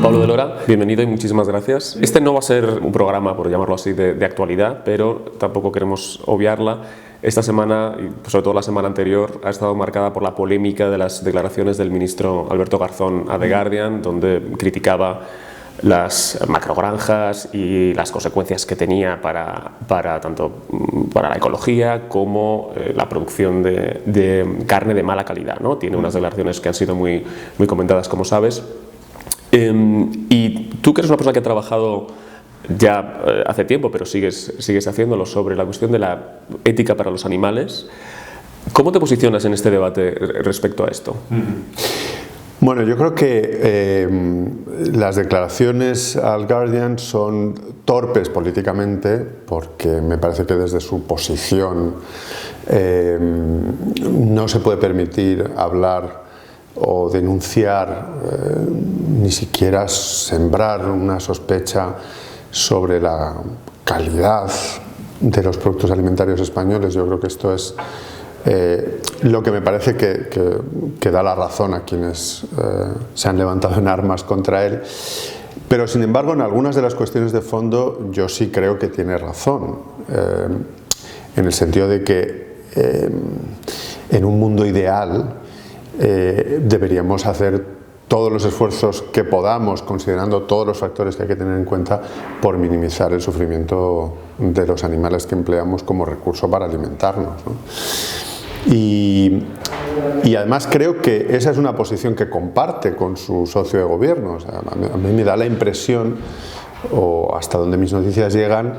Pablo de Lora, bienvenido y muchísimas gracias. Este no va a ser un programa, por llamarlo así, de actualidad, pero tampoco queremos obviarla. Esta semana, y sobre todo la semana anterior, ha estado marcada por la polémica de las declaraciones del ministro Alberto Garzón a The Guardian, donde criticaba las macrogranjas y las consecuencias que tenía tanto para la ecología como la producción de carne de mala calidad, ¿no? Tiene unas declaraciones que han sido muy comentadas, como sabes. Y tú, que eres una persona que ha trabajado ya hace tiempo, pero sigues haciéndolo, sobre la cuestión de la ética para los animales, ¿cómo te posicionas en este debate respecto a esto? Bueno, yo creo que las declaraciones al Guardian son torpes políticamente, porque me parece que desde su posición no se puede permitir hablar o denunciar, ni siquiera sembrar una sospecha sobre la calidad de los productos alimentarios españoles. Yo creo que esto es lo que me parece que da la razón a quienes se han levantado en armas contra él. Pero sin embargo, en algunas de las cuestiones de fondo yo sí creo que tiene razón, en el sentido de que en un mundo ideal deberíamos hacer todos los esfuerzos que podamos, considerando todos los factores que hay que tener en cuenta, por minimizar el sufrimiento de los animales que empleamos como recurso para alimentarnos, ¿no? Y además creo que esa es una posición que comparte con su socio de gobierno. O sea, a mí me da la impresión, o hasta donde mis noticias llegan,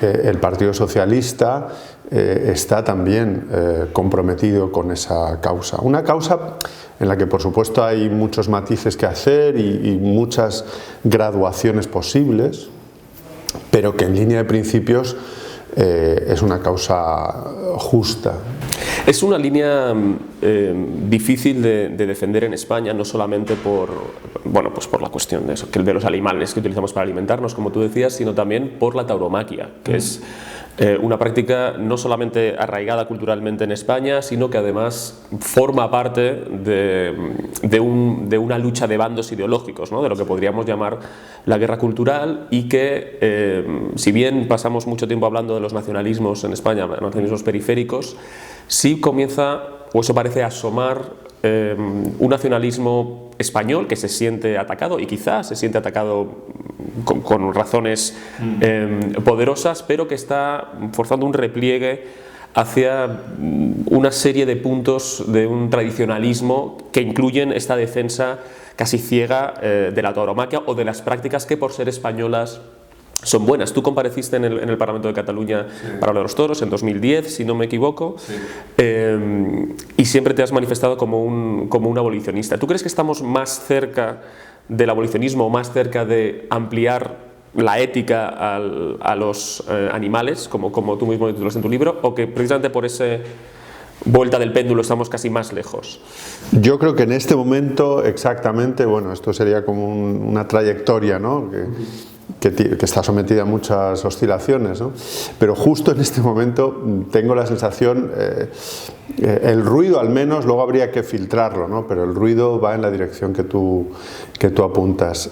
el Partido Socialista está también comprometido con esa causa. Una causa en la que, por supuesto, hay muchos matices que hacer y muchas graduaciones posibles, pero que en línea de principios es una causa justa. Es una línea difícil de defender en España, no solamente por la cuestión de eso, de los animales que utilizamos para alimentarnos, como tú decías, sino también por la tauromaquia, que es una práctica no solamente arraigada culturalmente en España, sino que además forma parte de una lucha de bandos ideológicos, ¿no? De lo que podríamos llamar la guerra cultural, y que, si bien pasamos mucho tiempo hablando de los nacionalismos en España, nacionalismos periféricos, sí comienza, o eso parece asomar, un nacionalismo español que se siente atacado, y quizás se siente atacado con razones poderosas, pero que está forzando un repliegue hacia una serie de puntos de un tradicionalismo que incluyen esta defensa casi ciega de la tauromaquia o de las prácticas que, por ser españolas, son buenas. Tú compareciste en el Parlamento de Cataluña para hablar de los toros en 2010, si no me equivoco, y siempre te has manifestado como un abolicionista. ¿Tú crees que estamos más cerca del abolicionismo, o más cerca de ampliar la ética a los animales, como tú mismo titulas en tu libro, o que precisamente por esa vuelta del péndulo estamos casi más lejos? Yo creo que en este momento, exactamente, bueno, esto sería como una trayectoria, ¿no? Que está sometida a muchas oscilaciones, ¿no? Pero justo en este momento tengo la sensación, el ruido al menos, luego habría que filtrarlo, ¿no? Pero el ruido va en la dirección que tú apuntas.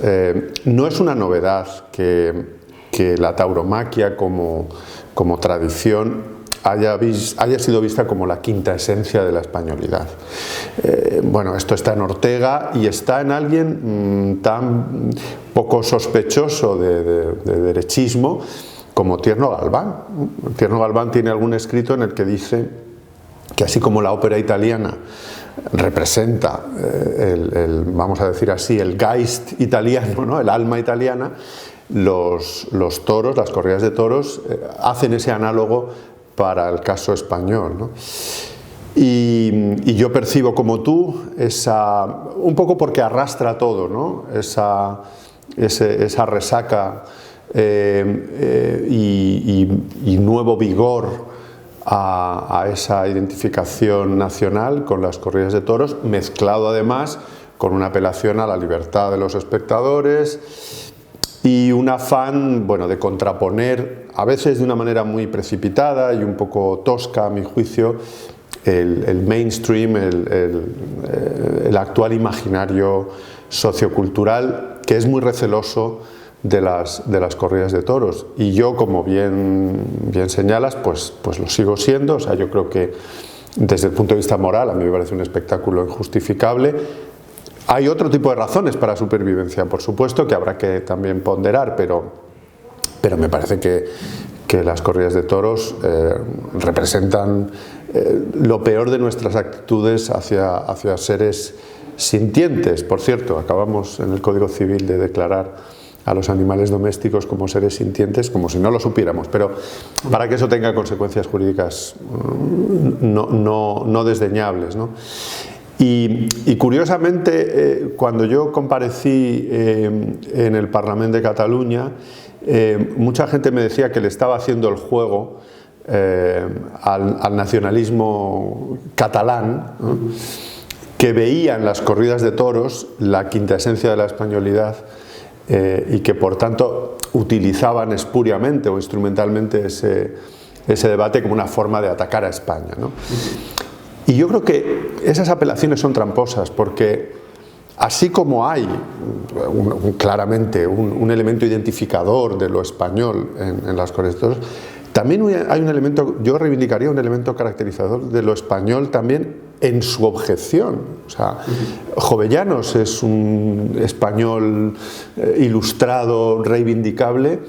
No es una novedad que la tauromaquia como tradición haya sido vista como la quinta esencia de la españolidad. Bueno, esto está en Ortega y está en alguien tan poco sospechoso de derechismo como Tierno Galván. Tierno Galván tiene algún escrito en el que dice que, así como la ópera italiana representa vamos a decir así, el Geist italiano, ¿no? El alma italiana, los toros, las corridas de toros, hacen ese análogo para el caso español, ¿no? Y yo percibo, como tú, un poco porque arrastra todo, ¿no? Esa resaca y nuevo vigor a esa identificación nacional con las corridas de toros, mezclado además con una apelación a la libertad de los espectadores y un afán, bueno, de contraponer, a veces de una manera muy precipitada y un poco tosca, a mi juicio, el mainstream, el actual imaginario sociocultural que es muy receloso de las corridas de toros, y yo, como bien señalas, pues lo sigo siendo. O sea, yo creo que desde el punto de vista moral a mí me parece un espectáculo injustificable. Hay otro tipo de razones para supervivencia, por supuesto, que habrá que también ponderar, pero me parece que las corridas de toros representan lo peor de nuestras actitudes hacia seres sintientes. Por cierto, acabamos en el Código Civil de declarar a los animales domésticos como seres sintientes, como si no lo supiéramos, pero para que eso tenga consecuencias jurídicas no desdeñables, ¿no? Y curiosamente, cuando yo comparecí en el Parlamento de Cataluña, mucha gente me decía que le estaba haciendo el juego al nacionalismo catalán, ¿no?, que veían las corridas de toros la quinta esencia de la españolidad, y que por tanto utilizaban espuriamente o instrumentalmente ese debate como una forma de atacar a España, ¿no? Y yo creo que esas apelaciones son tramposas, porque así como hay claramente un elemento identificador de lo español en las corridas de toros, también hay un elemento, yo reivindicaría un elemento caracterizador de lo español también en su objeción. O sea, Jovellanos es un español ilustrado, reivindicable,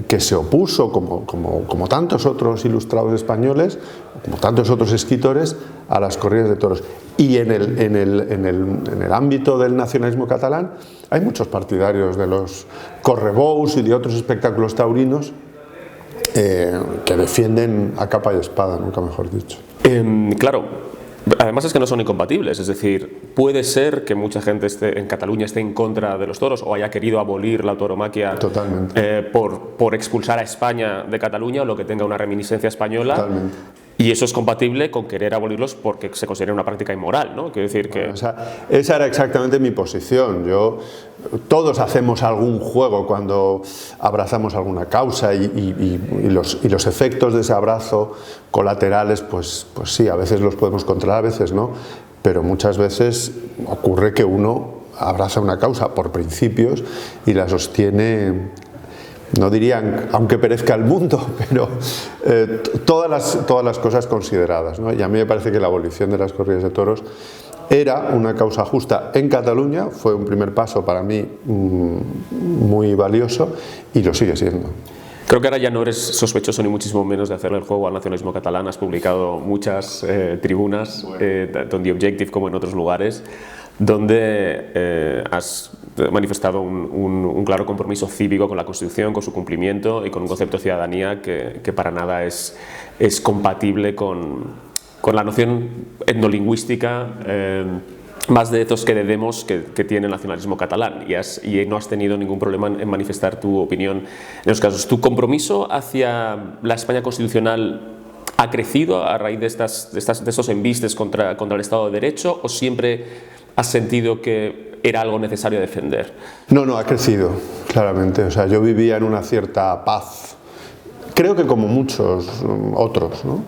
que se opuso, como tantos otros ilustrados españoles, como tantos otros escritores, a las corridas de toros. Y en el ámbito del nacionalismo catalán hay muchos partidarios de los correbous y de otros espectáculos taurinos que defienden a capa y espada, nunca mejor dicho. Claro. Además es que no son incompatibles, es decir, puede ser que mucha gente en Cataluña esté en contra de los toros o haya querido abolir la tauromaquia por expulsar a España de Cataluña, o lo que tenga una reminiscencia española. Totalmente. Y eso es compatible con querer abolirlos porque se considera una práctica inmoral, ¿no? Quiero decir que... Bueno, o sea, esa era exactamente mi posición. Todos hacemos algún juego cuando abrazamos alguna causa, y los efectos de ese abrazo colaterales, pues sí, a veces los podemos controlar, a veces no, pero muchas veces ocurre que uno abraza una causa por principios y la sostiene, no dirían aunque perezca el mundo, pero todas las cosas consideradas, ¿no? Y a mí me parece que la abolición de las corridas de toros era una causa justa en Cataluña, fue un primer paso para mí muy valioso, y lo sigue siendo. Creo que ahora ya no eres sospechoso ni muchísimo menos de hacerle el juego al nacionalismo catalán. Has publicado muchas tribunas, tanto en The Objective como en otros lugares, donde has manifestado un claro compromiso cívico con la Constitución, con su cumplimiento y con un concepto de ciudadanía que para nada es compatible con la noción etnolingüística más de ethos que de demos que tiene el nacionalismo catalán, y no has tenido ningún problema en manifestar tu opinión en los casos. ¿Tu compromiso hacia la España constitucional ha crecido a raíz de estos embistes contra el Estado de Derecho, o siempre has sentido que era algo necesario defender? No, ha crecido, claramente. O sea, yo vivía en una cierta paz, creo que como muchos otros, ¿no?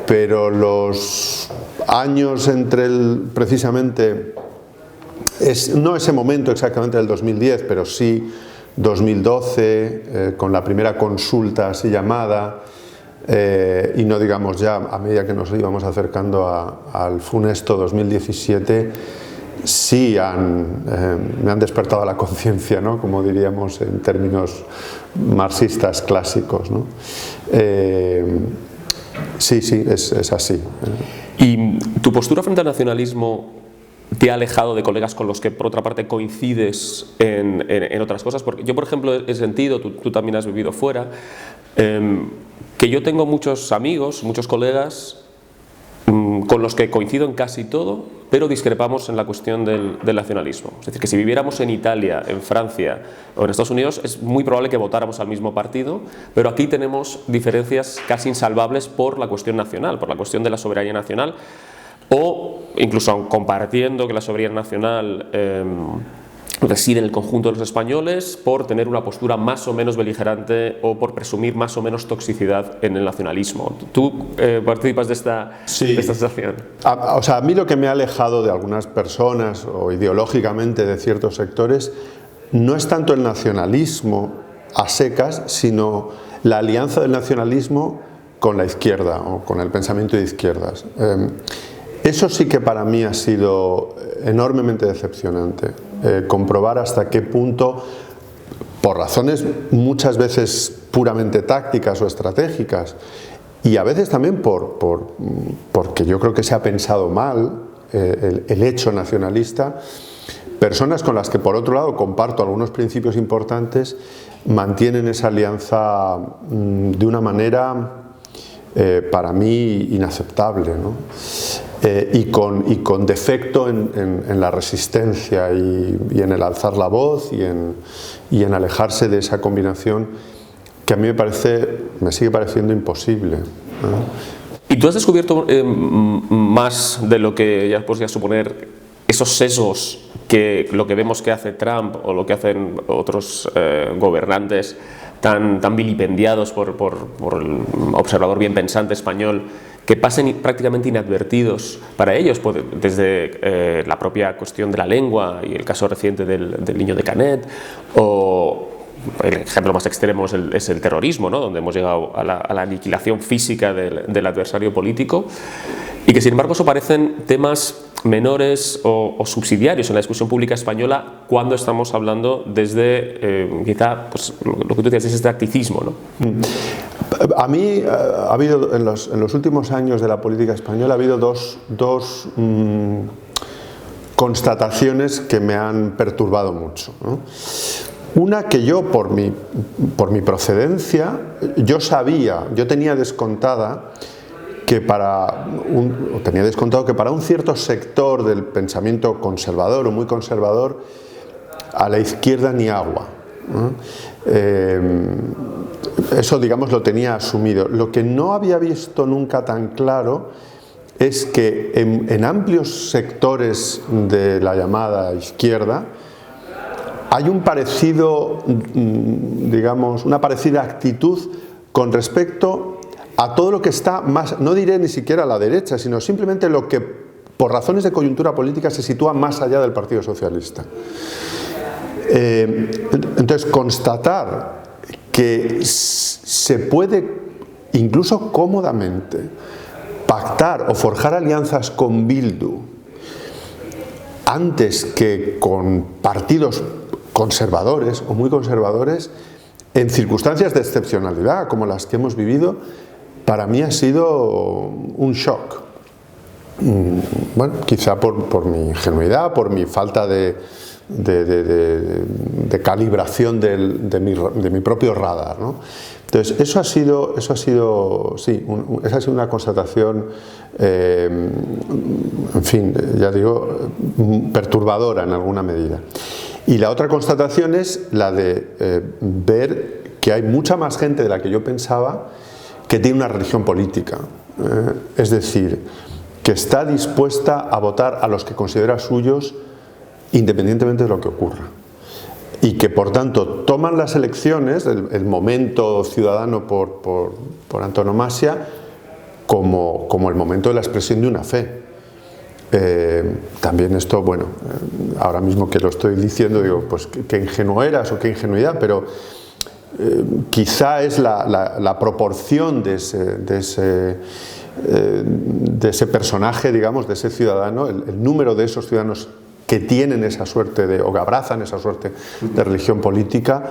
Pero los años entre precisamente, no ese momento exactamente del 2010, pero sí 2012, con la primera consulta así llamada, y no digamos ya a medida que nos íbamos acercando al funesto 2017, sí me han despertado la conciencia, ¿no?, como diríamos en términos marxistas clásicos, ¿no? Sí, es así. ¿Y tu postura frente al nacionalismo te ha alejado de colegas con los que, por otra parte, coincides en otras cosas? Porque yo, por ejemplo, he sentido, tú también has vivido fuera, que yo tengo muchos amigos, muchos colegas con los que coincido en casi todo, pero discrepamos en la cuestión del nacionalismo. Es decir, que si viviéramos en Italia, en Francia o en Estados Unidos, es muy probable que votáramos al mismo partido, pero aquí tenemos diferencias casi insalvables por la cuestión nacional, por la cuestión de la soberanía nacional, o incluso compartiendo que la soberanía nacional reside en el conjunto de los españoles por tener una postura más o menos beligerante o por presumir más o menos toxicidad en el nacionalismo. ¿Tú participas de esta sensación? O sea, a mí lo que me ha alejado de algunas personas o ideológicamente de ciertos sectores no es tanto el nacionalismo a secas, sino la alianza del nacionalismo con la izquierda o con el pensamiento de izquierdas. Eso sí que para mí ha sido enormemente decepcionante, comprobar hasta qué punto, por razones muchas veces puramente tácticas o estratégicas, y a veces también porque yo creo que se ha pensado mal el hecho nacionalista, personas con las que por otro lado comparto algunos principios importantes mantienen esa alianza de una manera para mí inaceptable, ¿no? Y con defecto en la resistencia y en el alzar la voz y en alejarse de esa combinación que a mí me sigue pareciendo imposible, ¿no? ¿Y tú has descubierto más de lo que ya podrías suponer esos sesgos que lo que vemos que hace Trump o lo que hacen otros gobernantes tan vilipendiados por el observador bien pensante español, que pasen prácticamente inadvertidos para ellos, desde la propia cuestión de la lengua y el caso reciente del niño de Canet, o el ejemplo más extremo es el terrorismo, ¿no? Donde hemos llegado a la aniquilación física del adversario político, y que sin embargo eso parecen temas menores o subsidiarios en la discusión pública española cuando estamos hablando desde quizá pues, lo que tú decías, ese tacticismo, ¿no? A mí ha habido en los últimos años de la política española ha habido dos constataciones que me han perturbado mucho, ¿no? Una, que yo por mi procedencia yo tenía descontado que para un cierto sector del pensamiento conservador o muy conservador, a la izquierda ni agua, ¿no? Eso, digamos, lo tenía asumido. Lo que no había visto nunca tan claro es que en amplios sectores de la llamada izquierda hay un parecido, digamos, una parecida actitud con respecto a todo lo que está más, no diré ni siquiera a la derecha, sino simplemente lo que por razones de coyuntura política se sitúa más allá del Partido Socialista. Entonces, constatar que se puede incluso cómodamente pactar o forjar alianzas con Bildu antes que con partidos conservadores o muy conservadores en circunstancias de excepcionalidad como las que hemos vivido, para mí ha sido un shock. Bueno, quizá por mi ingenuidad, por mi falta de calibración de mi propio radar, ¿no? Entonces, esa ha sido una constatación, en fin, ya digo, perturbadora en alguna medida. Y la otra constatación es la de ver que hay mucha más gente de la que yo pensaba que tiene una religión política, es decir, que está dispuesta a votar a los que considera suyos independientemente de lo que ocurra, y que por tanto toman las elecciones, el momento ciudadano por antonomasia, como el momento de la expresión de una fe. También esto, bueno, ahora mismo que lo estoy diciendo digo, pues qué ingenuo eras o qué ingenuidad, pero quizá es la proporción de ese personaje, digamos, de ese ciudadano, el número de esos ciudadanos que tienen esa suerte o que abrazan esa suerte de religión política,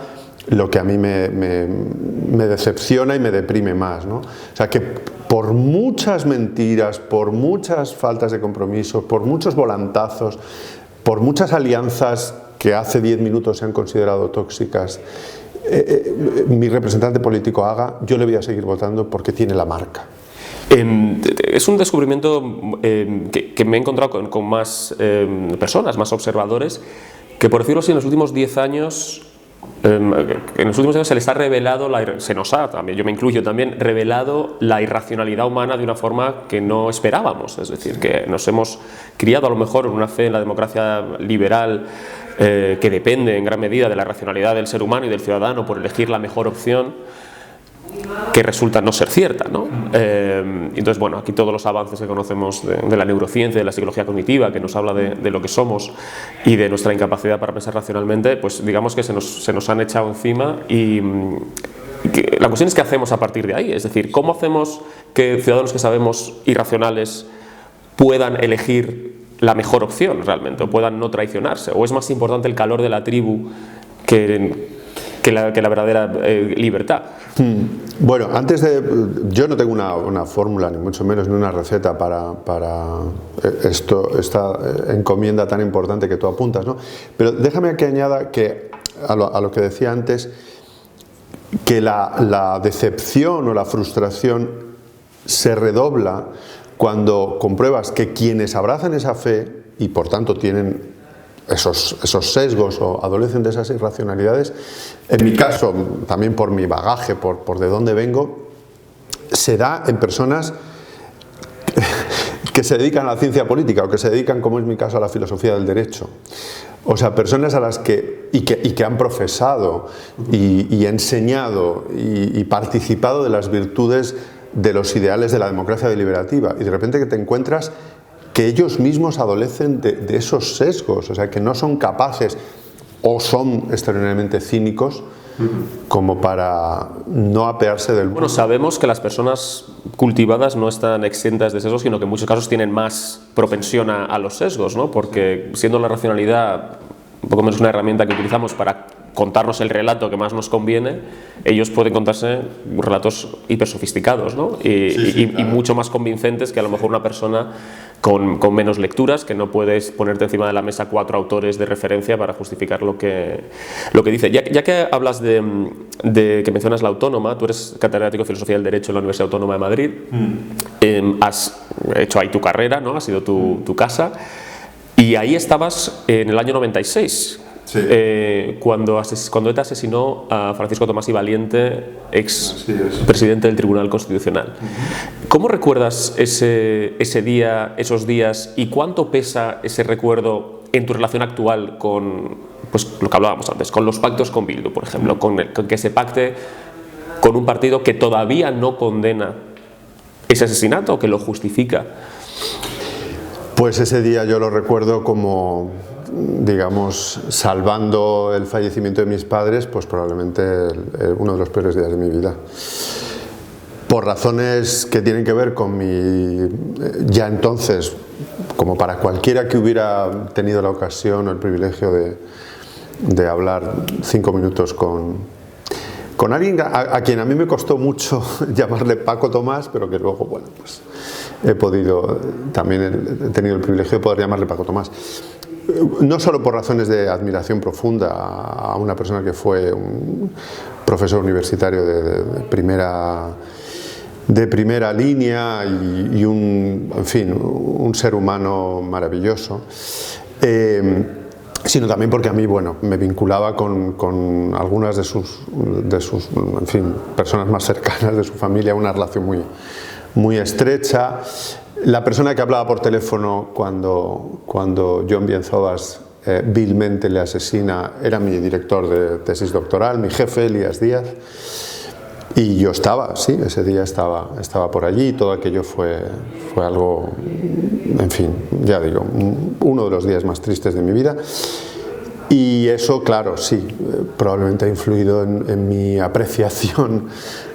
lo que a mí me decepciona y me deprime más, ¿no? O sea, que por muchas mentiras, por muchas faltas de compromiso, por muchos volantazos, por muchas alianzas que hace 10 minutos se han considerado tóxicas, mi representante político haga, yo le voy a seguir votando porque tiene la marca. Es un descubrimiento que me he encontrado con más personas, más observadores, que por decirlo así, en los últimos 10 años, se les ha revelado, se nos ha, también, yo me incluyo también, revelado la irracionalidad humana de una forma que no esperábamos. Es decir, que nos hemos criado a lo mejor en una fe en la democracia liberal que depende en gran medida de la racionalidad del ser humano y del ciudadano por elegir la mejor opción, que resulta no ser cierta, ¿no? Entonces, bueno, aquí todos los avances que conocemos de la neurociencia, de la psicología cognitiva, que nos habla de lo que somos y de nuestra incapacidad para pensar racionalmente, pues digamos que se nos han echado encima y la cuestión es qué hacemos a partir de ahí, es decir, ¿cómo hacemos que ciudadanos que sabemos irracionales puedan elegir la mejor opción realmente, o puedan no traicionarse? ¿O es más importante el calor de la tribu que la verdadera libertad? Bueno, yo no tengo una fórmula, ni mucho menos, ni una receta para esta encomienda tan importante que tú apuntas, ¿no? Pero déjame que añada que a lo que decía antes, que la decepción o la frustración se redobla cuando compruebas que quienes abrazan esa fe y por tanto tienen esos sesgos o adolecen de esas irracionalidades, en mi caso, también por mi bagaje, por de dónde vengo, se da en personas que se dedican a la ciencia política o que se dedican, como es mi caso, a la filosofía del derecho. O sea, personas a las que han profesado y enseñado y participado de las virtudes de los ideales de la democracia deliberativa, y de repente que te encuentras que ellos mismos adolecen de esos sesgos, o sea, que no son capaces o son extraordinariamente cínicos como para no apearse del... Bueno, sabemos que las personas cultivadas no están exentas de sesgos, sino que en muchos casos tienen más propensión a los sesgos, ¿no? Porque siendo la racionalidad un poco menos una herramienta que utilizamos para contarnos el relato que más nos conviene, ellos pueden contarse relatos hiper sofisticados, ¿no? Y mucho más convincentes que a lo mejor una persona con menos lecturas, que no puedes ponerte encima de la mesa 4 autores de referencia para justificar lo que dice. Ya que hablas de que mencionas la Autónoma, tú eres catedrático de Filosofía del Derecho en la Universidad Autónoma de Madrid, has hecho ahí tu carrera, ¿no? Ha sido tu casa, y ahí estabas en el año 96. Sí. Cuando ETA asesinó a Francisco Tomás y Valiente, ex presidente del Tribunal Constitucional. ¿Cómo recuerdas ese día, esos días, y cuánto pesa ese recuerdo en tu relación actual con, pues, lo que hablábamos antes, con los pactos con Bildu, por ejemplo, con que se pacte con un partido que todavía no condena ese asesinato o que lo justifica? Pues ese día yo lo recuerdo como, digamos, salvando el fallecimiento de mis padres, pues probablemente uno de los peores días de mi vida. Por razones que tienen que ver con mi, ya entonces, como para cualquiera que hubiera tenido la ocasión o el privilegio de hablar 5 minutos con alguien a quien a mí me costó mucho llamarle Paco Tomás, pero que luego, bueno, pues he tenido el privilegio de poder llamarle Paco Tomás. No solo por razones de admiración profunda a una persona que fue un profesor universitario de primera línea y un ser humano maravilloso, sino también porque a mí, bueno, me vinculaba con algunas de sus en fin, personas más cercanas de su familia, una relación muy estrecha. La persona que hablaba por teléfono cuando Jon Bienzobas vilmente le asesina era mi director de tesis doctoral, mi jefe, Elías Díaz, y yo ese día estaba por allí, y todo aquello fue algo, en fin, ya digo, uno de los días más tristes de mi vida. Y eso, claro, sí, probablemente ha influido en mi apreciación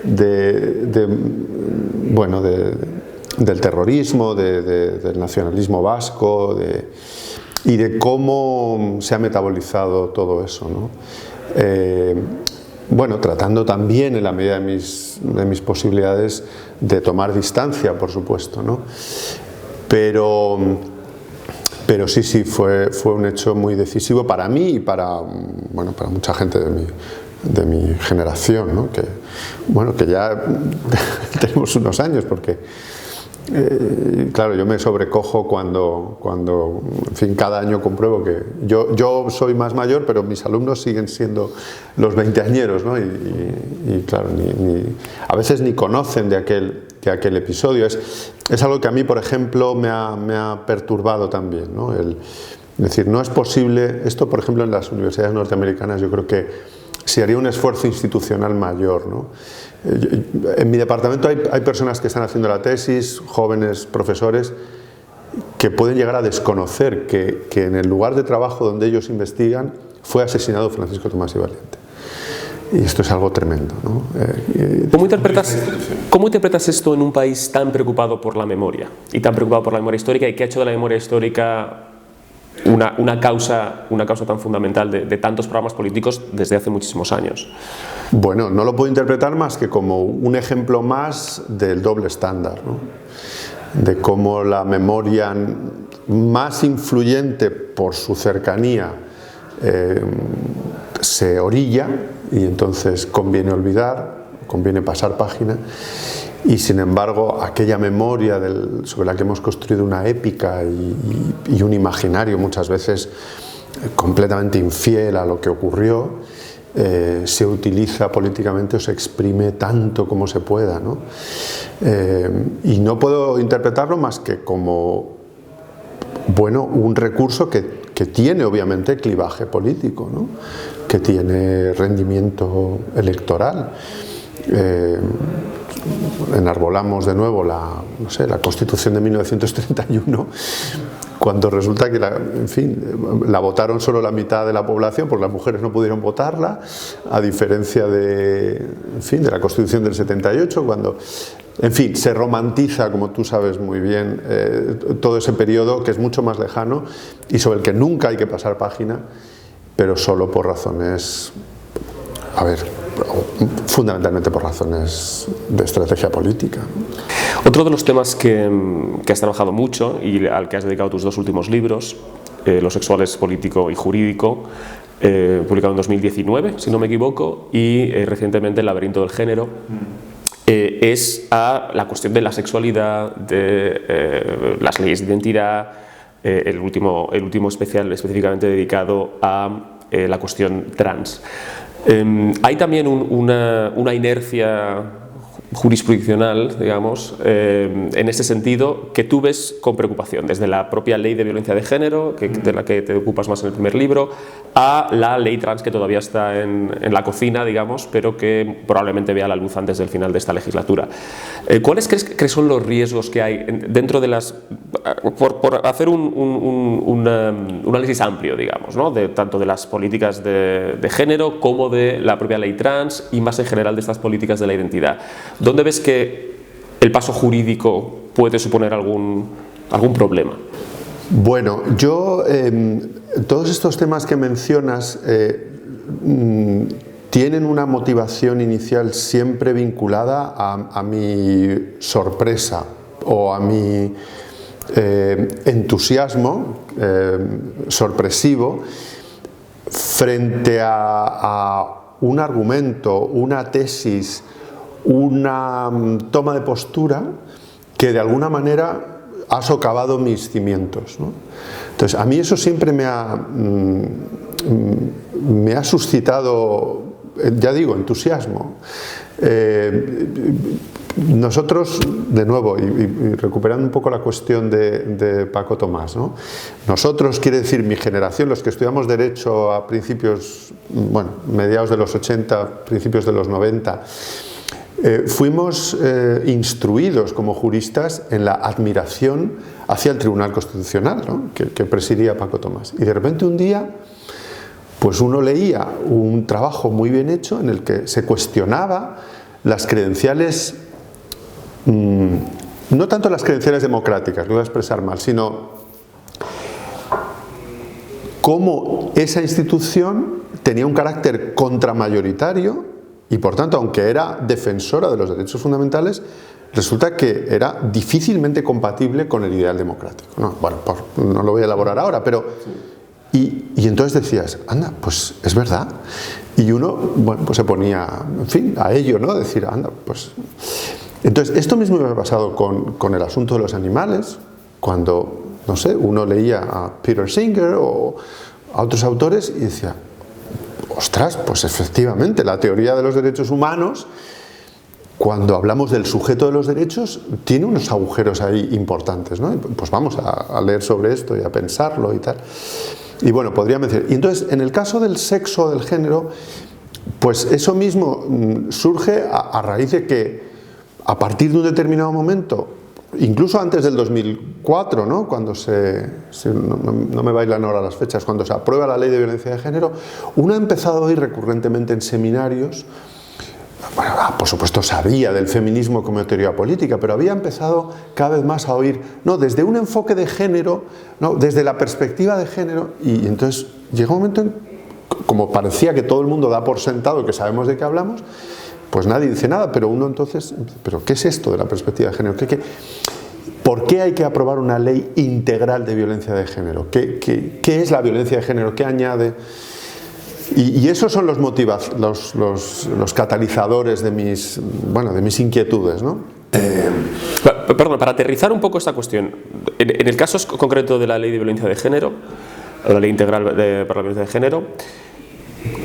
del terrorismo, del nacionalismo vasco y de cómo se ha metabolizado todo eso, ¿no? Bueno, tratando también en la medida de mis posibilidades de tomar distancia, por supuesto, ¿no? Pero sí, fue un hecho muy decisivo para mí y para mucha gente de mi generación, ¿no? Que ya tenemos unos años, porque claro, yo me sobrecojo cuando en fin, cada año compruebo que yo soy más mayor, pero mis alumnos siguen siendo los veinteañeros, ¿no? Y claro, a veces ni conocen de aquel episodio. Es algo que a mí, por ejemplo, me ha perturbado también, ¿no? Es decir, no es posible, esto por ejemplo en las universidades norteamericanas yo creo que se haría un esfuerzo institucional mayor, ¿no? En mi departamento hay personas que están haciendo la tesis, jóvenes profesores, que pueden llegar a desconocer que en el lugar de trabajo donde ellos investigan fue asesinado Francisco Tomás y Valiente. Y esto es algo tremendo, ¿no? ¿Cómo interpretas esto en un país tan preocupado por la memoria y tan preocupado por la memoria histórica y que ha hecho de la memoria histórica una causa tan fundamental de tantos programas políticos desde hace muchísimos años? Bueno, no lo puedo interpretar más que como un ejemplo más del doble estándar, ¿no? De cómo la memoria más influyente por su cercanía se orilla y entonces conviene olvidar, conviene pasar página, y sin embargo aquella memoria sobre la que hemos construido una épica y un imaginario muchas veces completamente infiel a lo que ocurrió, se utiliza políticamente o se exprime tanto como se pueda, ¿no? Y no puedo interpretarlo más que como, bueno, un recurso que tiene obviamente clivaje político, ¿no? Que tiene rendimiento electoral. Enarbolamos de nuevo la Constitución de 1931, cuando resulta que la votaron solo la mitad de la población, porque las mujeres no pudieron votarla, a diferencia de la Constitución del 78, cuando, se romantiza, como tú sabes muy bien, todo ese periodo que es mucho más lejano y sobre el que nunca hay que pasar página, pero solo por razones, fundamentalmente por razones de estrategia política. Otro de los temas que has trabajado mucho y al que has dedicado tus dos últimos libros, Lo sexual es político y jurídico, publicado en 2019, si no me equivoco, y recientemente El laberinto del género, es a la cuestión de la sexualidad, de las leyes de identidad, el último especial específicamente dedicado a la cuestión trans. Hay también una inercia jurisprudencial, digamos, en ese sentido, que tú ves con preocupación, desde la propia ley de violencia de género, de la que te ocupas más en el primer libro, a la ley trans que todavía está en la cocina, digamos, pero que probablemente vea la luz antes del final de esta legislatura. ¿Cuáles crees que son los riesgos que hay dentro de las... por hacer un análisis amplio, digamos, ¿no? Tanto de las políticas de género como de la propia ley trans y más en general de estas políticas de la identidad? ¿Dónde ves que el paso jurídico puede suponer algún problema? Bueno, yo todos estos temas que mencionas tienen una motivación inicial siempre vinculada a mi sorpresa o a mi entusiasmo sorpresivo frente a un argumento, una tesis, una toma de postura que de alguna manera ha socavado mis cimientos, ¿no? Entonces, a mí eso siempre me ha suscitado, ya digo, entusiasmo. Nosotros, de nuevo, y recuperando un poco la cuestión de Paco Tomás, ¿no? Nosotros, quiere decir mi generación, los que estudiamos Derecho a principios, mediados de los 80, principios de los 90, fuimos instruidos como juristas en la admiración hacia el Tribunal Constitucional, ¿no? que presidía Paco Tomás. Y de repente un día, pues uno leía un trabajo muy bien hecho en el que se cuestionaba las credenciales, no tanto las credenciales democráticas, lo voy a expresar mal, sino cómo esa institución tenía un carácter contramayoritario y por tanto, aunque era defensora de los derechos fundamentales, resulta que era difícilmente compatible con el ideal democrático. No lo voy a elaborar ahora, pero... Y entonces decías, anda, pues es verdad. Y uno, pues se ponía, a ello, ¿no? Decir, anda, pues... Entonces, esto mismo me ha pasado con el asunto de los animales, cuando, no sé, uno leía a Peter Singer o a otros autores y decía, ostras, pues efectivamente, la teoría de los derechos humanos cuando hablamos del sujeto de los derechos, tiene unos agujeros ahí importantes, ¿no? Pues vamos a leer sobre esto y a pensarlo y tal. Y bueno, podría mencionar. Y entonces, en el caso del sexo, del género, pues eso mismo surge a raíz de que, a partir de un determinado momento, incluso antes del 2004, ¿no? Cuando no me bailan ahora las fechas, cuando se aprueba la ley de violencia de género, uno ha empezado a oír recurrentemente en seminarios. Bueno, por supuesto sabía del feminismo como teoría política, pero había empezado cada vez más a oír, no, desde un enfoque de género, no, desde la perspectiva de género, y entonces llega un momento en, como parecía que todo el mundo da por sentado que sabemos de qué hablamos, pues nadie dice nada, pero uno entonces, ¿pero qué es esto de la perspectiva de género? ¿Por qué hay que aprobar una ley integral de violencia de género? ¿Qué es la violencia de género? ¿Qué añade? Y esos son los catalizadores de mis inquietudes, ¿no? Perdón, para aterrizar un poco esta cuestión, en el caso concreto de la ley de violencia de género, la ley integral para la violencia de género,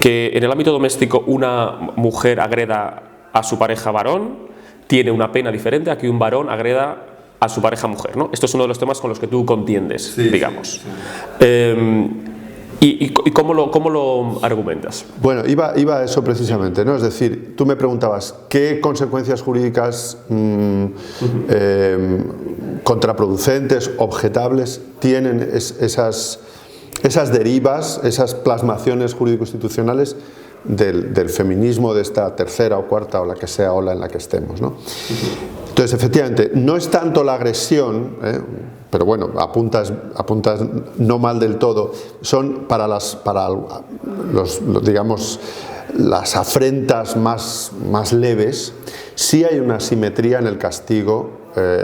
que en el ámbito doméstico una mujer agreda a su pareja varón, tiene una pena diferente a que un varón agreda a su pareja mujer, ¿no? Esto es uno de los temas con los que tú contiendes, sí, digamos. ¿Y cómo lo argumentas? Bueno, iba a eso precisamente, ¿no? Es decir, tú me preguntabas qué consecuencias jurídicas contraproducentes, objetables, tienen esas derivas, esas plasmaciones jurídico-institucionales del feminismo, de esta tercera o cuarta o la que sea ola en la que estemos, ¿no? Entonces, efectivamente, no es tanto la agresión, pero bueno, apuntas no mal del todo, son para digamos, las afrentas más leves, sí hay una simetría en el castigo,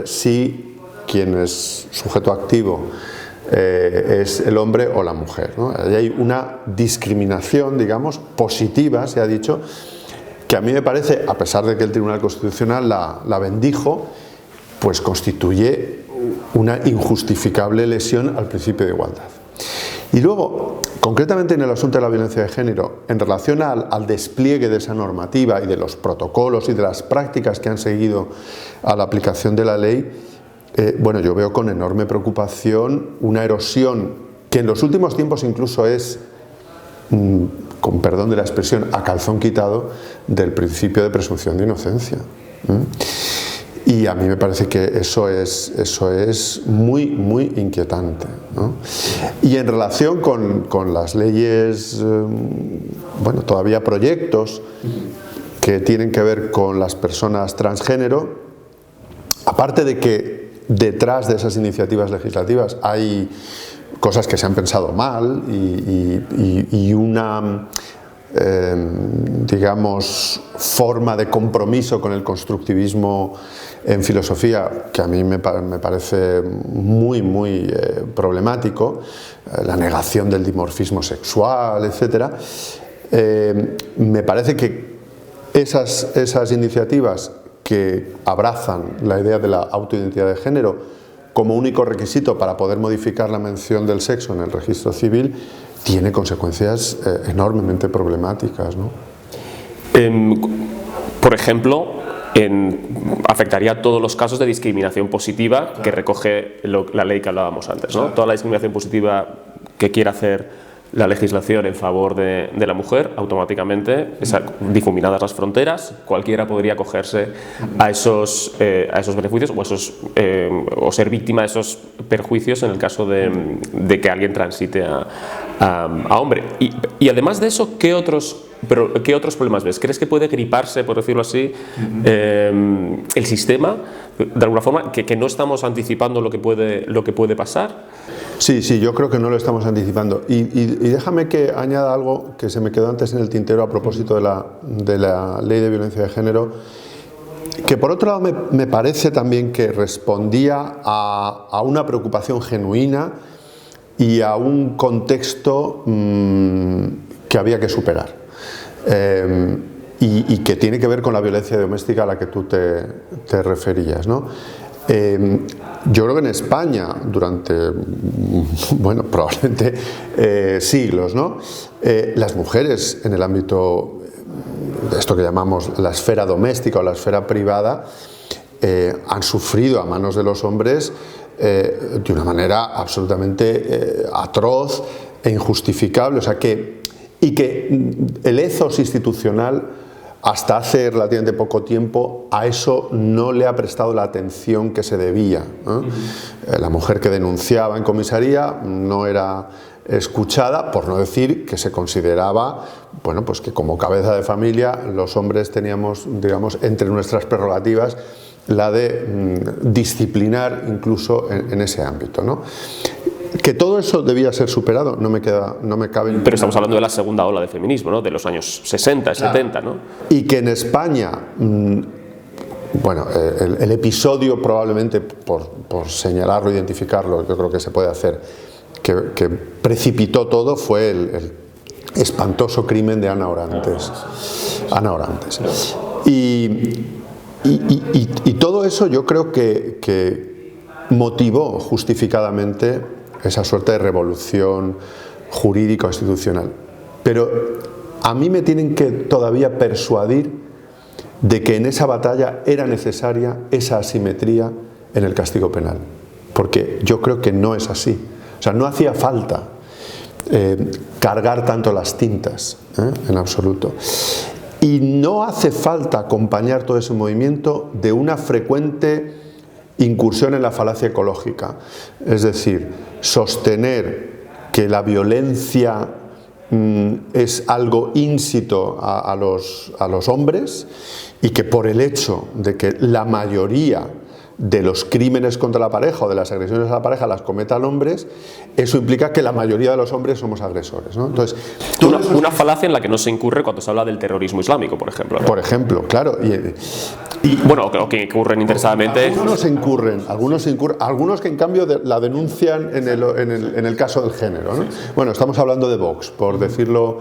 si quien es sujeto activo es el hombre o la mujer, ¿no? Ahí hay una discriminación, digamos, positiva, se ha dicho, que a mí me parece, a pesar de que el Tribunal Constitucional la bendijo, pues constituye una injustificable lesión al principio de igualdad. Y luego, concretamente en el asunto de la violencia de género, en relación al despliegue de esa normativa y de los protocolos y de las prácticas que han seguido a la aplicación de la ley, bueno, yo veo con enorme preocupación una erosión que en los últimos tiempos incluso es, con perdón de la expresión, a calzón quitado del principio de presunción de inocencia. Y a mí me parece que eso es muy, muy inquietante, ¿no? Y en relación con las leyes, bueno, todavía proyectos que tienen que ver con las personas transgénero, aparte de que detrás de esas iniciativas legislativas hay cosas que se han pensado mal y una, digamos, forma de compromiso con el constructivismo en filosofía que a mí me parece muy, muy problemático, la negación del dimorfismo sexual, etc. Me parece que esas iniciativas que abrazan la idea de la autoidentidad de género como único requisito para poder modificar la mención del sexo en el registro civil, tiene consecuencias enormemente problemáticas, ¿no? Por ejemplo, afectaría a todos los casos de discriminación positiva, claro, que recoge la ley que hablábamos antes, ¿no? Claro. Toda la discriminación positiva que quiera hacer la legislación en favor de la mujer, automáticamente, difuminadas las fronteras, cualquiera podría acogerse a esos beneficios o ser víctima de esos perjuicios en el caso de que alguien transite a hombre. Y además de eso, ¿qué otros problemas ves? ¿Crees que puede griparse, por decirlo así, el sistema, de alguna forma, que no estamos anticipando lo que puede pasar? Sí, yo creo que no lo estamos anticipando. Y déjame que añada algo que se me quedó antes en el tintero a propósito de la ley de violencia de género, que por otro lado me parece también que respondía a una preocupación genuina y a un contexto que había que superar. Y que tiene que ver con la violencia doméstica a la que tú te referías, ¿no? Yo creo que en España, durante, bueno, probablemente siglos, ¿no? Las mujeres en el ámbito de esto que llamamos la esfera doméstica o la esfera privada, han sufrido a manos de los hombres de una manera absolutamente atroz e injustificable. O sea que el ethos institucional, hasta hace relativamente poco tiempo, a eso no le ha prestado la atención que se debía, ¿no? La mujer que denunciaba en comisaría no era escuchada, por no decir que se consideraba, bueno, pues que como cabeza de familia los hombres teníamos, digamos, entre nuestras prerrogativas la de disciplinar incluso en ese ámbito, ¿no? Que todo eso debía ser superado, no me cabe. Pero estamos hablando de la segunda ola de feminismo, ¿no? De los años 60, 70, ¿no? Y que en España, bueno, el episodio probablemente, por señalarlo, identificarlo, yo creo que se puede hacer, que precipitó todo, fue el espantoso crimen de Ana Orantes. Ana Orantes. Y todo eso yo creo que motivó justificadamente esa suerte de revolución jurídica institucional. Pero a mí me tienen que todavía persuadir de que en esa batalla era necesaria esa asimetría en el castigo penal, porque yo creo que no es así. O sea, no hacía falta cargar tanto las tintas, en absoluto. Y no hace falta acompañar todo ese movimiento de una frecuente incursión en la falacia ecológica, es decir, sostener que la violencia es algo ínsito a los hombres y que por el hecho de que la mayoría de los crímenes contra la pareja o de las agresiones a la pareja las cometan hombres, eso implica que la mayoría de los hombres somos agresores, ¿no? Entonces, una falacia en la que no se incurre cuando se habla del terrorismo islámico, por ejemplo, ¿no? Por ejemplo, claro. Y bueno, creo que incurren interesadamente. Algunos incurren, algunos que en cambio la denuncian en el caso del género, ¿no? Bueno, estamos hablando de Vox, por decirlo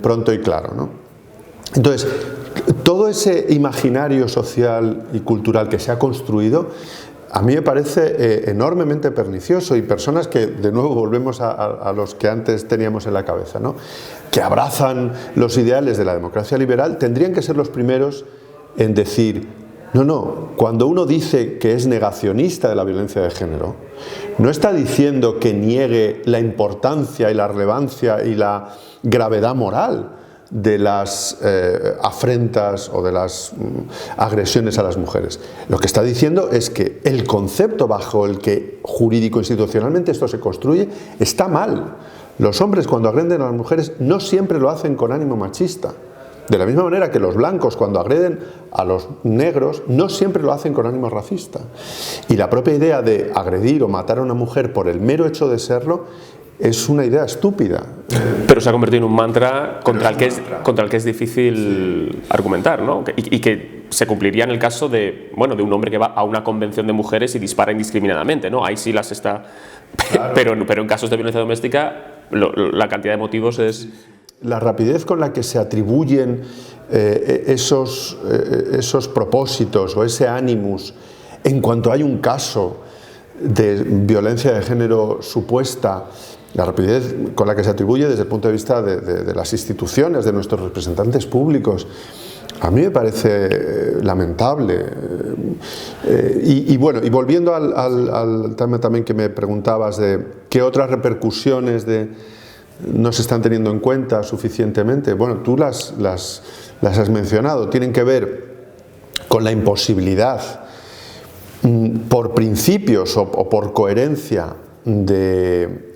pronto y claro, ¿no? Entonces, todo ese imaginario social y cultural que se ha construido, a mí me parece enormemente pernicioso, y personas que, de nuevo, volvemos a los que antes teníamos en la cabeza, ¿no? Que abrazan los ideales de la democracia liberal, tendrían que ser los primeros en decir, no, cuando uno dice que es negacionista de la violencia de género, no está diciendo que niegue la importancia y la relevancia y la gravedad moral de las afrentas o de las agresiones a las mujeres. Lo que está diciendo es que el concepto bajo el que jurídico-institucionalmente esto se construye está mal. Los hombres, cuando agreden a las mujeres, no siempre lo hacen con ánimo machista. De la misma manera que los blancos, cuando agreden a los negros, no siempre lo hacen con ánimo racista. Y la propia idea de agredir o matar a una mujer por el mero hecho de serlo es una idea estúpida. Pero se ha convertido en un mantra contra el que es difícil argumentar, ¿no? Y que se cumpliría en el caso de un hombre que va a una convención de mujeres y dispara indiscriminadamente, ¿no? Ahí sí las está. Claro. Pero en casos de violencia doméstica la cantidad de motivos es. La rapidez con la que se atribuyen esos propósitos o ese animus en cuanto hay un caso de violencia de género supuesta, la rapidez con la que se atribuye desde el punto de vista de las instituciones, de nuestros representantes públicos, a mí me parece lamentable. Y volviendo al tema también que me preguntabas de qué otras repercusiones no se están teniendo en cuenta suficientemente, bueno, tú las has mencionado, tienen que ver con la imposibilidad por principios o por coherencia de,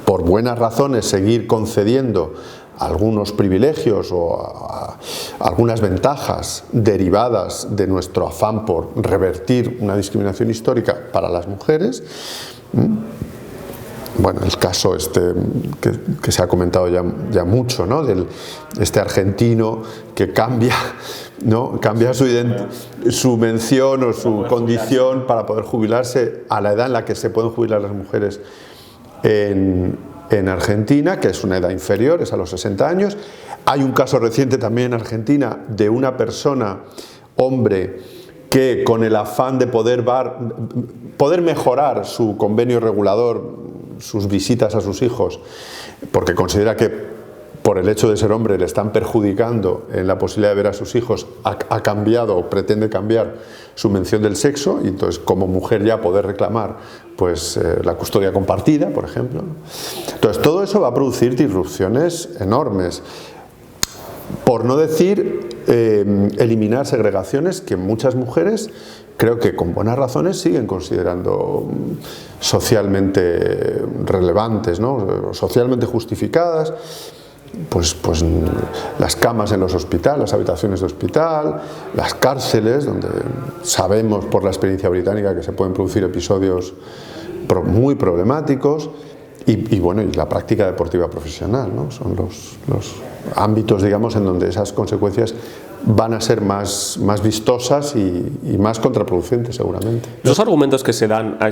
por buenas razones, seguir concediendo algunos privilegios o algunas ventajas derivadas de nuestro afán por revertir una discriminación histórica para las mujeres. Bueno, el caso que se ha comentado ya mucho, ¿no? Este argentino que cambia su mención o su condición para poder jubilarse a la edad en la que se pueden jubilar las mujeres en Argentina, que es una edad inferior, es a los 60 años. Hay un caso reciente también en Argentina de una persona, hombre, que con el afán de poder mejorar su convenio regulador, sus visitas a sus hijos, porque considera que por el hecho de ser hombre le están perjudicando en la posibilidad de ver a sus hijos, ha cambiado o pretende cambiar su mención del sexo, y entonces como mujer ya poder reclamar pues la custodia compartida, por ejemplo. Entonces todo eso va a producir disrupciones enormes, por no decir eliminar segregaciones que muchas mujeres, creo que con buenas razones, siguen considerando socialmente relevantes, ¿no? Socialmente justificadas. Pues las camas en los hospitales, las habitaciones de hospital, las cárceles, donde sabemos por la experiencia británica que se pueden producir episodios muy problemáticos, y bueno, y la práctica deportiva profesional, ¿no? Son los ámbitos, digamos, en donde esas consecuencias van a ser más vistosas y más contraproducentes, seguramente. Los argumentos que se dan a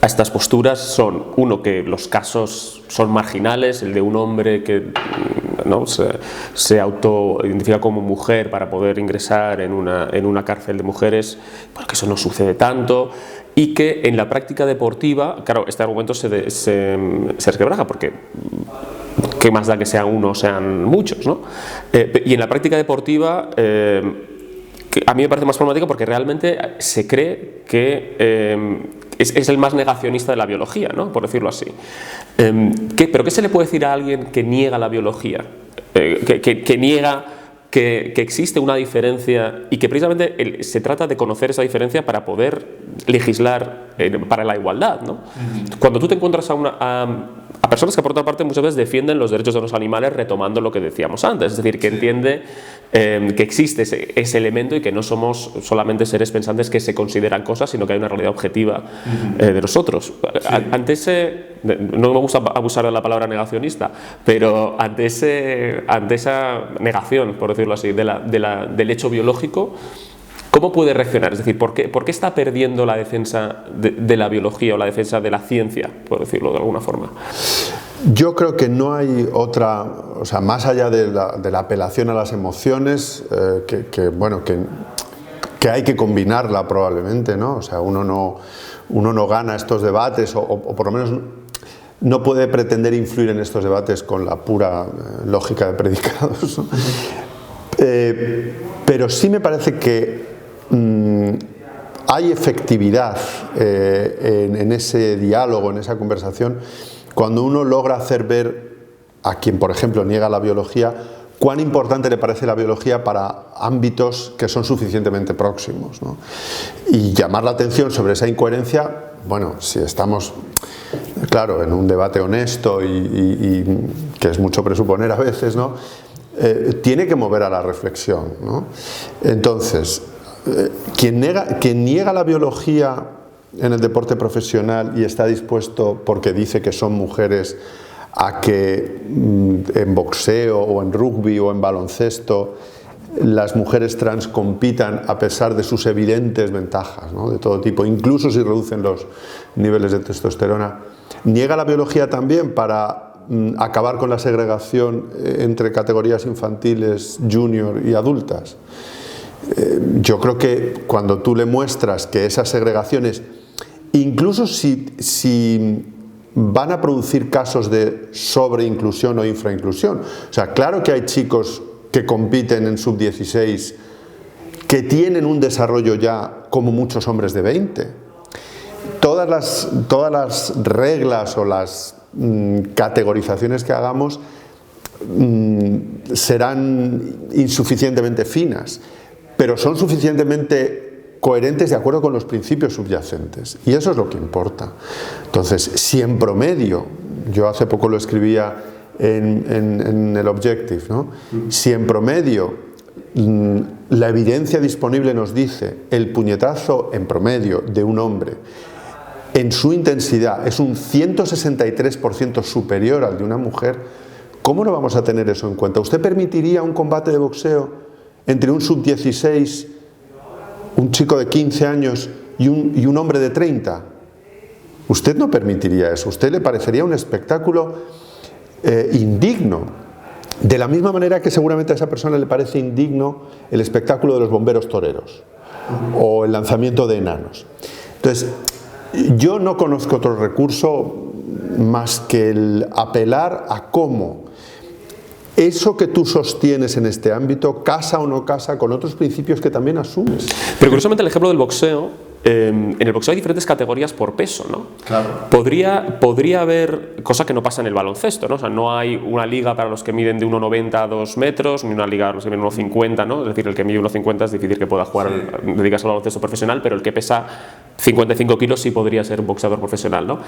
estas posturas son, uno, que los casos son marginales, el de un hombre que, ¿no?, se autoidentifica como mujer para poder ingresar en una cárcel de mujeres, pues que eso no sucede tanto, y que en la práctica deportiva, claro, este argumento se resquebraja, porque ¿qué más da que sean uno o sean muchos, ¿no? Y en la práctica deportiva, que a mí me parece más problemático porque realmente se cree que es el más negacionista de la biología, ¿no?, por decirlo así. ¿Pero qué se le puede decir a alguien que niega la biología? Que niega que existe una diferencia, y que precisamente se trata de conocer esa diferencia para poder legislar para la igualdad, ¿no? Cuando tú te encuentras a personas que por otra parte muchas veces defienden los derechos de los animales, retomando lo que decíamos antes, es decir, que entiende que existe ese elemento y que no somos solamente seres pensantes que se consideran cosas, sino que hay una realidad objetiva de nosotros. Ante no me gusta abusar de la palabra negacionista, pero ante esa negación, por decirlo así, del hecho biológico, ¿cómo puede reaccionar? Es decir, ¿por qué está perdiendo la defensa de la biología o la defensa de la ciencia, por decirlo de alguna forma? Yo creo que no hay otra, o sea, más allá de la apelación a las emociones, que hay que combinarla probablemente, ¿no? O sea, uno no gana estos debates, o por lo menos no puede pretender influir en estos debates con la pura lógica de predicados, ¿no? Pero sí me parece que hay efectividad en ese diálogo, en esa conversación, cuando uno logra hacer ver a quien, por ejemplo, niega la biología, cuán importante le parece la biología para ámbitos que son suficientemente próximos, ¿no? Y llamar la atención sobre esa incoherencia, bueno, si estamos, claro, en un debate honesto y que es mucho presuponer a veces, ¿no?, tiene que mover a la reflexión, ¿no? Entonces, quien niega la biología en el deporte profesional y está dispuesto, porque dice que son mujeres, a que en boxeo o en rugby o en baloncesto las mujeres trans compitan a pesar de sus evidentes ventajas, ¿no?, de todo tipo, incluso si reducen los niveles de testosterona, niega la biología también para acabar con la segregación entre categorías infantiles, junior y adultas. Yo creo que cuando tú le muestras que esas segregaciones, incluso si van a producir casos de sobreinclusión o infrainclusión, o sea, claro que hay chicos que compiten en sub-16 que tienen un desarrollo ya como muchos hombres de 20. Todas las reglas o las categorizaciones que hagamos serán insuficientemente finas, pero son suficientemente coherentes de acuerdo con los principios subyacentes, y eso es lo que importa. Entonces, si en promedio, yo hace poco lo escribía en el Objective, ¿no?, si en promedio la evidencia disponible nos dice el puñetazo en promedio de un hombre en su intensidad es un 163% superior al de una mujer, ¿cómo no vamos a tener eso en cuenta? ¿Usted permitiría un combate de boxeo entre un sub-16, un chico de 15 años y un hombre de 30? Usted no permitiría eso. Usted le parecería un espectáculo indigno. De la misma manera que seguramente a esa persona le parece indigno el espectáculo de los bomberos toreros o el lanzamiento de enanos. Entonces, yo no conozco otro recurso más que el apelar a cómo eso que tú sostienes en este ámbito casa o no casa con otros principios que también asumes. Pero curiosamente el ejemplo del boxeo, en el boxeo hay diferentes categorías por peso, ¿no? Claro. Podría haber, cosa que no pasa en el baloncesto, ¿no? O sea, no hay una liga para los que miden de 1,90 a 2 metros, ni una liga para los que miden 1,50, ¿no? Es decir, el que mide 1,50 es difícil que pueda jugar, dedicarse al baloncesto profesional, pero el que pesa 55 kilos sí podría ser un boxeador profesional, ¿no?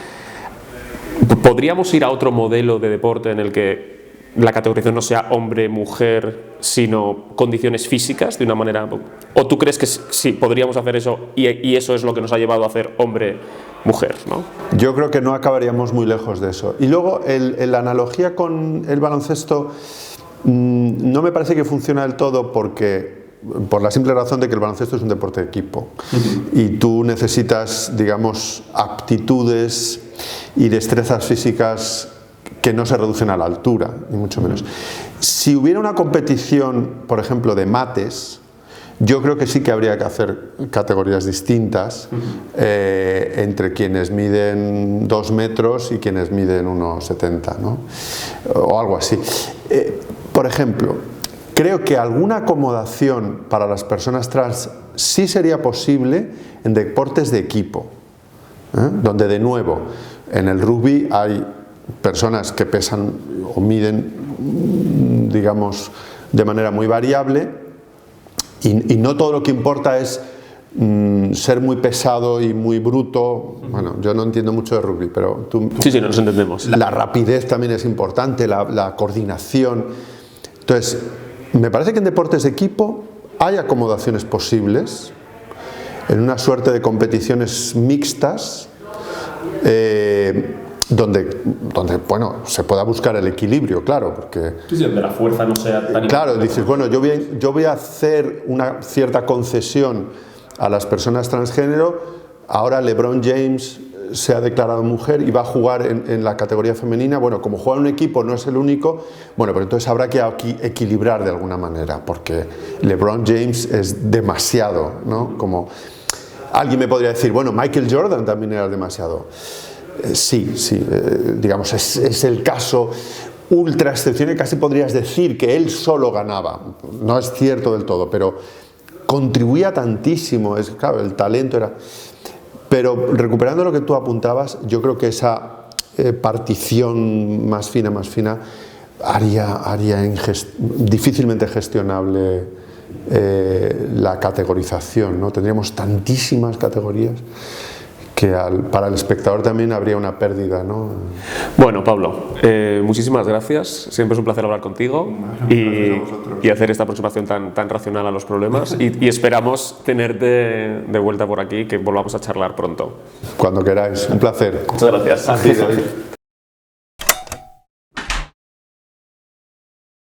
¿Podríamos ir a otro modelo de deporte en el que la categorización no sea hombre-mujer, sino condiciones físicas de una manera? ¿O tú crees que sí podríamos hacer eso y eso es lo que nos ha llevado a hacer hombre-mujer, ¿no? Yo creo que no acabaríamos muy lejos de eso. Y luego la analogía con el baloncesto no me parece que funciona del todo por la simple razón de que el baloncesto es un deporte de equipo y tú necesitas, digamos, aptitudes y destrezas físicas que no se reducen a la altura, ni mucho menos. Si hubiera una competición, por ejemplo, de mates, yo creo que sí que habría que hacer categorías distintas entre quienes miden 2 metros y quienes miden 1,70, ¿no? O algo así. Por ejemplo, creo que alguna acomodación para las personas trans sí sería posible en deportes de equipo, donde de nuevo en el rugby hay personas que pesan o miden, digamos, de manera muy variable y no todo lo que importa es ser muy pesado y muy bruto. Bueno, yo no entiendo mucho de rugby, pero tú... Sí, nos entendemos. La rapidez también es importante, la coordinación. Entonces, me parece que en deportes de equipo hay acomodaciones posibles, en una suerte de competiciones mixtas, donde bueno, se pueda buscar el equilibrio, claro, porque... Sí, donde la fuerza no sea tan... Claro, dices, bueno, yo voy a hacer una cierta concesión a las personas transgénero, ahora LeBron James se ha declarado mujer y va a jugar en la categoría femenina. Bueno, como juega en un equipo, no es el único, bueno, pero entonces habrá que aquí equilibrar de alguna manera, porque LeBron James es demasiado, ¿no? Como alguien me podría decir, bueno, Michael Jordan también era demasiado. Sí, digamos, es el caso ultra excepcional, casi podrías decir que él solo ganaba. No es cierto del todo, pero contribuía tantísimo, claro, el talento era... Pero recuperando lo que tú apuntabas, yo creo que esa partición más fina haría difícilmente gestionable la categorización, ¿no? Tendríamos tantísimas categorías que para el espectador también habría una pérdida, ¿no? Bueno, Pablo, muchísimas gracias. Siempre es un placer hablar contigo y hacer esta aproximación tan racional a los problemas y esperamos tenerte de vuelta por aquí, que volvamos a charlar pronto. Cuando queráis. Un placer. Muchas gracias. A ti, David.